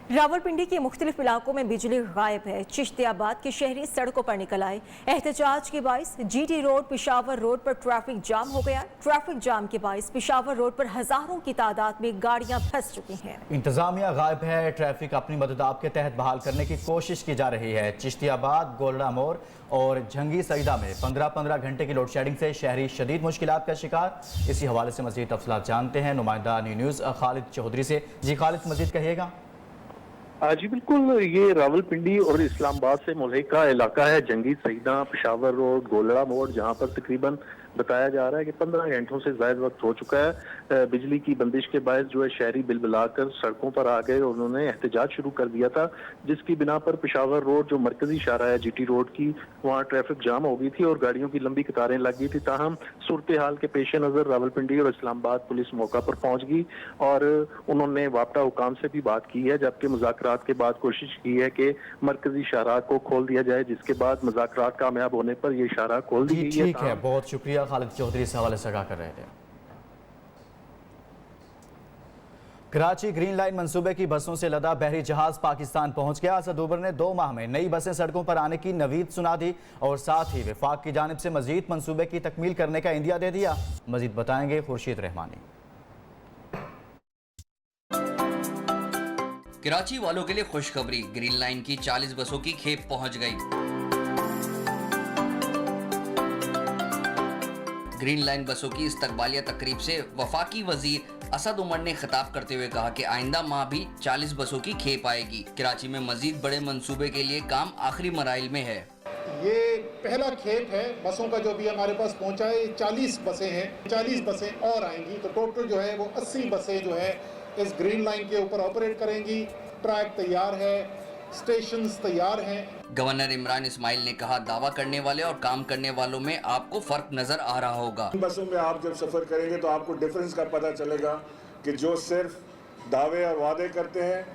रावलपिंडी के मुख्तलिफ इलाकों में बिजली गायब है। चिश्तियाबाद के शहरी सड़कों पर निकल आए। एहतजाज के बाइस GT रोड पिशावर रोड पर ट्रैफिक जाम हो गया। ट्रैफिक जाम के बाइस पिशावर रोड पर हजारों की तादाद में गाड़ियां फंस चुकी हैं। इंतजामिया गायब है। ट्रैफिक अपनी मददाब के तहत बहाल करने की कोशिश की जा रही है। चिश्तियाबाद, गोलड़ा मोड़ और झंगी सईदा में 15-15 घंटे की लोड शेडिंग से शहरी शदीद मुश्किलात का शिकार। इसी हवाले से मजीद तफसीलात जानते हैं नुमाइंदा न्यूज़ खालिद चौधरी से। जी खालिद, मजीद कहिएगा। जी बिल्कुल, ये रावलपिंडी और इस्लामाबाद से मुल्हिका इलाका है। जंगी सईदा, पिशावर रोड, गोलड़ा मोड़, जहाँ पर तकरीबन बताया जा रहा है कि 15 घंटों से ज़्यादा वक्त हो चुका है। बिजली की बंदिश के बायस जो है शहरी बिलबिलाकर सड़कों पर आ गए और उन्होंने एहतजाज शुरू कर दिया था, जिसकी बिना पर पिशावर रोड जो मरकजी शाहरा है GT रोड की, वहाँ ट्रैफिक जाम हो गई थी और गाड़ियों की लंबी कतारें लग गई थी। ताहम सूरत हाल के पेश नज़र रावलपिंडी और इस्लामाबाद पुलिस मौका पर पहुँच गई और उन्होंने वापटा हुकाम से भी बात की है, जबकि मुज़ाकरात के बाद कोशिश की है कि मरकजी शाहरा को खोल दिया जाए, जिसके बाद मुज़ाकरात कामयाब होने पर यह शाहरा खोल दी गई है। ठीक है, बहुत शुक्रिया खालिद चौधरी इस हवाले से आगाह कर रहे थे। कराची ग्रीन लाइन मंसूबे की बसों से लदा बहरी जहाज पाकिस्तान पहुंच गया। असद उबर ने 2 माह में नई बसें सड़कों पर आने की नवीद सुना दी और साथ ही वफाक की जानिब से मजीद मंसूबे की तकमील करने का इंदिया दे दिया। मजीद बताएंगे खुर्शीद रहमानी। कराची वालों के लिए खुशखबरी, ग्रीन लाइन की 40 बसों की खेप पहुंच गई। ग्रीन लाइन बसों की इस्तकबालिया तकरीब से वफाकी वजीर असद उमर ने खिताब करते हुए कहा कि आइंदा माह भी 40 बसों की खेप आएगी। कराची में मजीद बड़े मंसूबे के लिए काम आखिरी मराइल में है। ये पहला खेप है बसों का जो भी हमारे पास पहुंचा है। 40 बसें हैं, 40 बसें और आएंगी, तो टोटल जो है वो 80 बसें जो है इस ग्रीन लाइन के ऊपर ऑपरेट करेंगी। ट्रैक तैयार है, स्टेशंस तैयार हैं। गवर्नर इमरान इस्माइल ने कहा, दावा करने वाले और काम करने वालों में आपको फर्क नजर आ रहा होगा। बसों में आप जब सफर करेंगे तो आपको डिफरेंस का पता चलेगा कि जो सिर्फ दावे और वादे करते हैं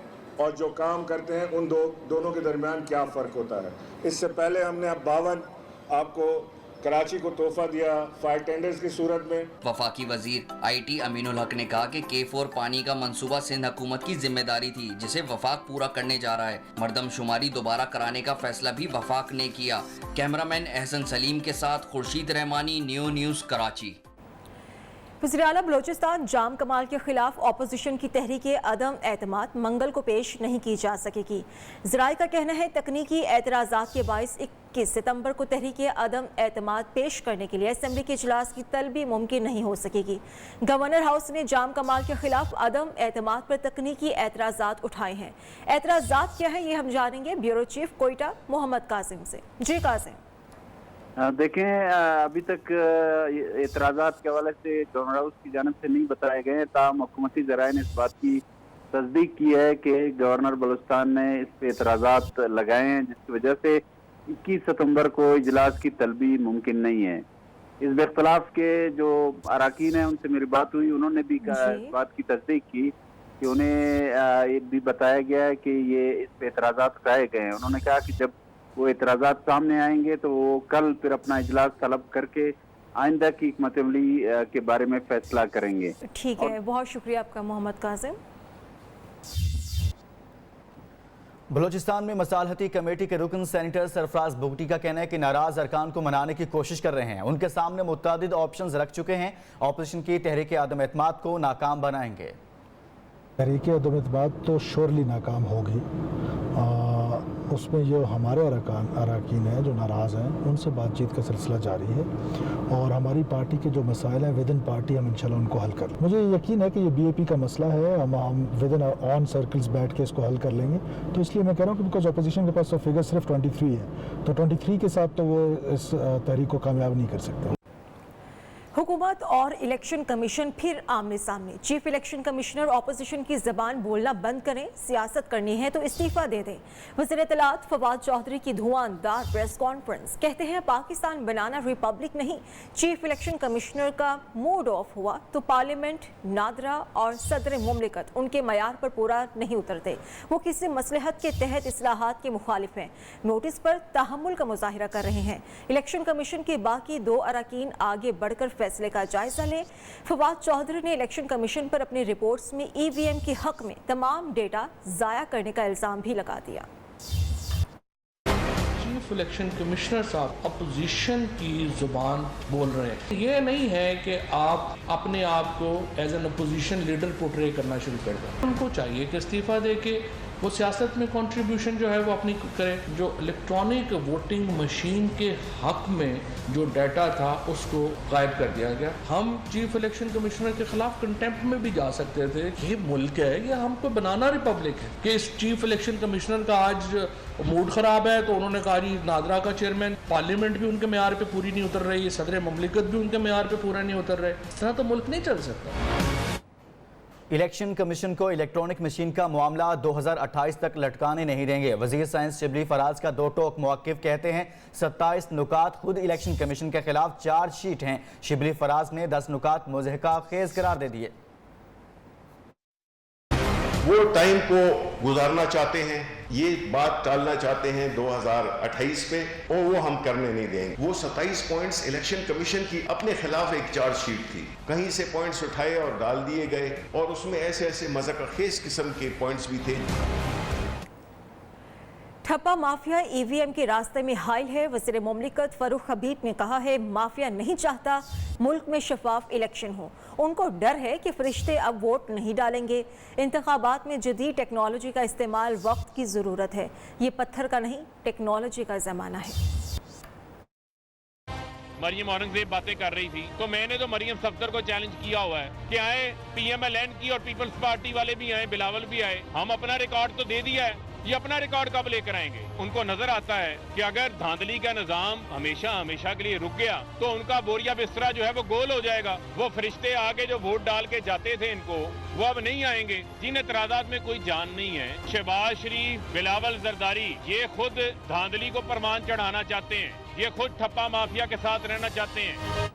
और जो काम करते हैं उन दोनों के दरमियान क्या फ़र्क होता है। इससे पहले हमने अब 52 आपको कराची को तोहफा दिया फायर टेंडर्स की सूरत में। वफाकी वजीर IT अमीनुल हक ने कहा कि K4 पानी का मंसूबा सिंध हुकूमत की जिम्मेदारी थी, जिसे वफाक पूरा करने जा रहा है। मरदमशुमारी दोबारा कराने का फैसला भी वफाक ने किया। कैमरामैन एहसन सलीम के साथ खुर्शीद रहमानी, न्यूज़ कराची। वज़ीर-ए-आला बलोचिस्तान जाम कमाल के खिलाफ अपोजिशन की तहरीक अदम एतमाद मंगल को पेश नहीं की जा सकेगी। ज़राए का कहना है तकनीकी एतराज़ात के बाइस 21 सितंबर को तहरीक अदम एतमाद पेश करने के लिए असेंबली के इजलास की तलबी मुमकिन नहीं हो सकेगी। गवर्नर हाउस ने जाम कमाल के खिलाफ अदम एतमाद पर तकनीकी एतराज़ात उठाए हैं। एतराज़ात क्या है ये हम जानेंगे ब्यूरो चीफ कोयटा मोहम्मद कासिम से। जी कासिम। देखें, अभी तक एतराज़ात के हवाले से गवर्नर हाउस की जानिब से नहीं बताए गए हैं। ताहम हुकूमती ज़राए ने इस बात की तस्दीक की है कि गवर्नर बलूचिस्तान ने इस पर एतराज़ात लगाए हैं, जिसकी वजह से 21 सितंबर को इजलास की तलबी मुमकिन नहीं है। इस बेख्तलाफ के जो अराकीन हैं उनसे मेरी बात हुई, उन्होंने भी इस बात की तस्दीक की कि उन्हें ये भी बताया गया है कि ये इस पर एतराज़ात उठाए गए हैं। उन्होंने कहा कि जब वो एतराज़ात सामने आएंगे तो वो कल फिर अपना इजलास तलब करके आइंदा की हिकमत अमली के बारे में फैसला करेंगे। ठीक है, बहुत शुक्रिया आपका मोहम्मद कासिम। बलोचिस्तान में मसालहती कमेटी के रुकन सेनेटर सरफराज बुगटी का कहना है कि नाराज अरकान को मनाने की कोशिश कर रहे हैं। उनके सामने मुतअद्दिद ऑप्शंस रख चुके हैं। ऑपोजिशन की तहरीक आदम एतमाद को नाकाम बनाएंगे। तहरीक आदम एतमाद तो श्योरली नाकाम होगी। उसमें जो हमारे अरकान हैं जो नाराज़ हैं उनसे बातचीत का सिलसिला जारी है और हमारी पार्टी के जो मसाइल हैं विद इन पार्टी हम इंशाल्लाह उनको हल कर लेंगे। मुझे यकीन है कि ये BAP का मसला है, हम विद इन ऑन सर्कल्स बैठ के इसको हल कर लेंगे। तो इसलिए मैं कह रहा हूँ कि बिकॉज अपोजिशन के पास तो फिगर सिर्फ 23 है, तो 23 के साथ तो वो इस तहरीक को कामयाब नहीं कर सकते। हुकूमत और इलेक्शन कमीशन फिर आमने सामने। चीफ इलेक्शन कमिश्नर अपोजिशन की जबान बोलना बंद करें, सियासत करनी है तो इस्तीफा दे दें। वज़ीर इत्तलात फवाद चौधरी की धुआंधार प्रेस कॉन्फ्रेंस। कहते हैं पाकिस्तान बनाना रिपब्लिक नहीं। चीफ इलेक्शन कमिश्नर का मूड ऑफ हुआ तो पार्लियामेंट, नादरा और सदर मुमलिकत उनके मयार पर पूरा नहीं उतरते। वो किसी मसलहत के तहत इस्लाहात के मुखालिफ हैं। नोटिस पर तहम्मुल का मुजाहिरा कर रहे हैं। इलेक्शन कमीशन के बाकी 2 अरकान आगे बढ़कर फैसले का जायजा लें। फवाद चौधरी ने इलेक्शन कमीशन पर अपनी रिपोर्ट्स में EVM के हक में तमाम डेटा ज़ाया करने का इल्ज़ाम भी लगा दिया। चीफ इलेक्शन कमिश्नर साहब अपोजिशन की जुबान बोल रहे हैं। ये नहीं है कि आप अपने आप को as an opposition leader portray करना शुरू कर दें। उनको चाहिए कि इस्तीफा दे के वो सियासत में कंट्रीब्यूशन जो है वो अपनी करें। जो इलेक्ट्रॉनिक वोटिंग मशीन के हक में जो डाटा था उसको गायब कर दिया गया। हम चीफ इलेक्शन कमिश्नर के खिलाफ कंटेम्प्ट में भी जा सकते थे। ये मुल्क है, ये हमको बनाना रिपब्लिक है कि इस चीफ इलेक्शन कमिश्नर का आज मूड ख़राब है तो उन्होंने कहा जी नादरा का चेयरमैन, पार्लियामेंट भी उनके मेयार पे पूरी नहीं उतर रही, सदर ममलिकत भी उनके मेयार पे पूरा नहीं उतर रहे। इस तरह तो मुल्क नहीं चल सकता। इलेक्शन कमीशन को इलेक्ट्रॉनिक मशीन का मामला 2028 तक लटकाने नहीं देंगे। वजीर साइंस शिबली फराज का दो टोक मौक़िफ़ कहते हैं 27 नुकात खुद इलेक्शन कमीशन के खिलाफ चार्जशीट हैं। शिबली फराज ने 10 नुकात मुज़हिका खेज करार दे दिए। वो टाइम को गुजारना चाहते हैं, ये बात टालना चाहते हैं 2028 पे, और वो हम करने नहीं देंगे। वो 27 पॉइंट्स इलेक्शन कमीशन की अपने खिलाफ एक चार्जशीट थी, कहीं से पॉइंट्स उठाए और डाल दिए गए, और उसमें ऐसे ऐसे मज़ाक़खेज़ किस्म के पॉइंट्स भी थे। ठप्पा माफिया EVM के रास्ते में हाइल है। वज़ीर मुमलिकत फ़ारूक हबीब ने कहा है माफिया नहीं चाहता मुल्क में शफाफ इलेक्शन हो। उनको डर है कि फरिश्ते अब वोट नहीं डालेंगे। इंतखाबात में जदीद टेक्नोलॉजी का इस्तेमाल वक्त की ज़रूरत है। ये पत्थर का नहीं टेक्नोलॉजी का ज़माना है। मरियम औरंगजेब बातें कर रही थी तो मैंने तो मरियम सफदर को चैलेंज किया हुआ है कि आए PMLN की और पीपल्स पार्टी वाले भी आए, बिलावल भी आए। हम अपना रिकॉर्ड तो दे दिया है, ये अपना रिकॉर्ड कब लेकर आएंगे? उनको नजर आता है कि अगर धांधली का निजाम हमेशा हमेशा के लिए रुक गया तो उनका बोरिया बिस्तरा जो है वो गोल हो जाएगा। वो फरिश्ते आगे जो वोट डाल के जाते थे इनको, वो अब नहीं आएंगे। जिन एतराजात में कोई जान नहीं है, शहबाज शरीफ, बिलावल जरदारी, ये खुद धांधली को परमान चढ़ाना चाहते हैं, ये खुद ठप्पा माफिया के साथ रहना चाहते हैं।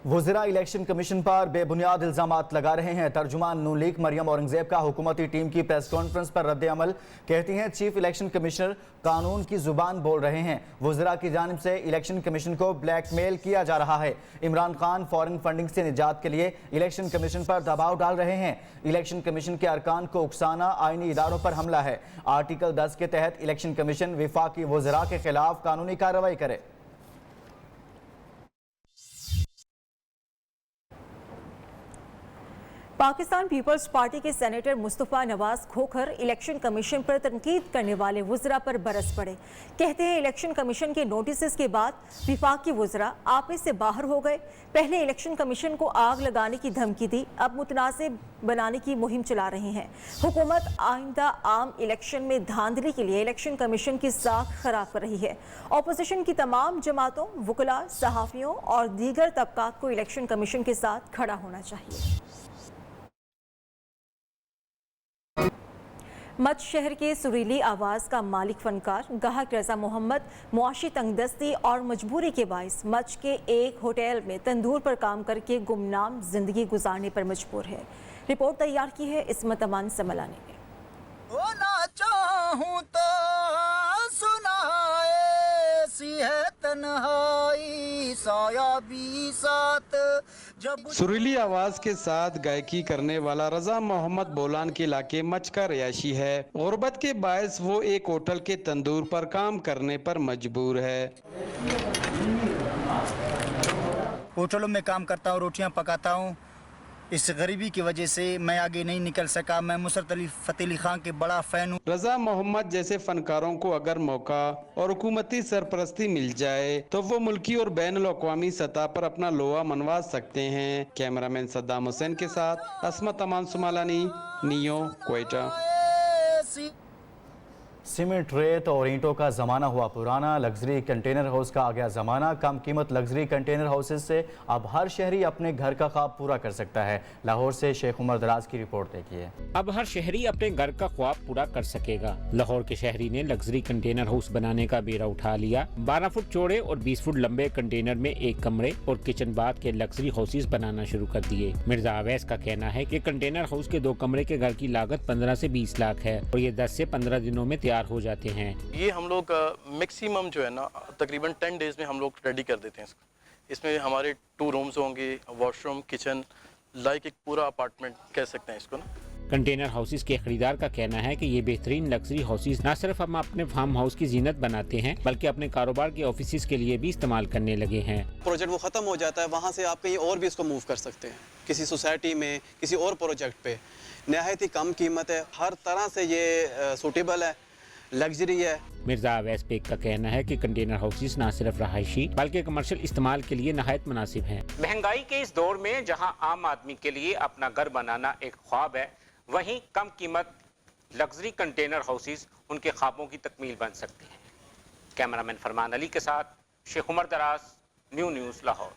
वज़ीरा इलेक्शन कमीशन पर बेबुनियाद इल्ज़ामात लगा रहे हैं। तर्जुमान नून लीग मरियम औरंगजेब का हुकूमती टीम की प्रेस कॉन्फ्रेंस पर रद्द अमल। कहती हैं चीफ इलेक्शन कमिश्नर कानून की जुबान बोल रहे हैं। वज़ीरा की जानिब से इलेक्शन कमीशन को ब्लैकमेल किया जा रहा है। इमरान खान फॉरेन फंडिंग से निजात के लिए इलेक्शन कमीशन पर दबाव डाल रहे हैं। इलेक्शन कमीशन के अरकान को उकसाना आईनी इदारों पर हमला है। आर्टिकल 10 के तहत इलेक्शन कमीशन वफाकी वज़ीरा के खिलाफ कानूनी कार्रवाई करे। पाकिस्तान पीपल्स पार्टी के senator Mustafa Nawaz Khokhar election commission पर तनकीद करने वाले वज़रा पर बरस पड़े। कहते हैं इलेक्शन कमीशन के नोटिस के बाद विफाकी वज़रा आपस से बाहर हो गए। पहले इलेक्शन कमीशन को आग लगाने की धमकी दी, अब मुतनाज़िब बनाने की मुहिम चला रहे हैं। हुकूमत आइंदा आम इलेक्शन में धांधली के लिए इलेक्शन कमीशन की साख खराब कर रही है। अपोजिशन की तमाम जमातों, वकला, सहाफ़ियों और दीगर तबकात को इलेक्शन कमीशन के साथ खड़ा होना चाहिए। मच शहर के सुरीली आवाज़ का मालिक फनकार गाहक रजा मोहम्मद मुआशी तंगदस्ती और मजबूरी के बाइस मच के एक होटल में तंदूर पर काम करके गुमनाम जिंदगी गुजारने पर मजबूर है। रिपोर्ट तैयार की है इस्मत अमान समलानी ने। होना चाहूं तो सुनाए सी है तन्हाई साया भी साथ। सुरीली आवाज के साथ गायकी करने वाला रजा मोहम्मद बोलान के इलाके मच का रिहायशी है। गुर्बत के बायस वो एक होटल के तंदूर पर काम करने पर मजबूर है। होटलों में काम करता हूँ, रोटियाँ पकाता हूँ। इस गरीबी की वजह से मैं आगे नहीं निकल सका। मैं नुसरत अली फतेह अली खान के बड़ा फ़ैन हूँ। रजा मोहम्मद जैसे फनकारों को अगर मौका और हुकूमती सरपरस्ती मिल जाए तो वो मुल्की और बैनुल अक़वामी सतह पर अपना लोहा मनवा सकते हैं। कैमरामैन सद्दाम हुसैन के साथ अस्मत अमान सुमालानी, नियो, क्वेटा। सीमेंट, रेत और ईंटों का ज़माना हुआ पुराना, लग्जरी कंटेनर हाउस का आ गया ज़माना। कम कीमत लग्जरी कंटेनर हाउसेस से अब हर शहरी अपने घर का ख्वाब पूरा कर सकता है। लाहौर से शेख उमर दराज की रिपोर्ट देखिए। अब हर शहरी अपने घर का ख्वाब पूरा कर सकेगा। लाहौर के शहरी ने लग्जरी कंटेनर हाउस बनाने का बेड़ा उठा लिया। 12 फुट चौड़े और 20 फुट लंबे कंटेनर में एक कमरे और किचन बाथ के लग्जरी हाउसेस बनाना शुरू कर दिए। मिर्जा अवैस का कहना है कि कंटेनर हाउस के 2 कमरे के घर की लागत 15 से 20 लाख है और ये 10 से 15 दिनों में तैयार हो जाते हैं। ये हम लोग मैक्सिमम जो है ना तकरीबन 10 डेज में हम लोग रेडी कर देते हैं। इसमें हमारे 2 रूम्स होंगे, वॉशरूम, किचन, लाइक एक पूरा अपार्टमेंट कह सकते हैं इसको ना। कंटेनर हाउसेस के खरीदार का कहना है कि ये बेहतरीन लग्जरी हाउसेस न सिर्फ हम अपने फार्म हाउस की जीनत बनाते हैं बल्कि अपने कारोबार के ऑफिस के लिए भी इस्तेमाल करने लगे हैं। प्रोजेक्ट वो ख़त्म हो जाता है, वहाँ से आप कहीं और भी इसको मूव कर सकते हैं, किसी सोसाइटी में, किसी और प्रोजेक्ट पे। नहायत ही कम कीमत है, हर तरह से ये सूटेबल है, लग्जरी है। मिर्जा अवैस बेग का कहना है कि कंटेनर हाउसेस न सिर्फ रहायशी बल्कि कमर्शियल इस्तेमाल के लिए नहायत मुनासिब हैं। महंगाई के इस दौर में जहां आम आदमी के लिए अपना घर बनाना एक ख्वाब है, वहीं कम कीमत लग्जरी कंटेनर हाउसेस उनके ख्वाबों की तकमील बन सकते हैं। कैमरामैन फरमान अली के साथ शेख उमर दराज, न्यू न्यूज़ लाहौर।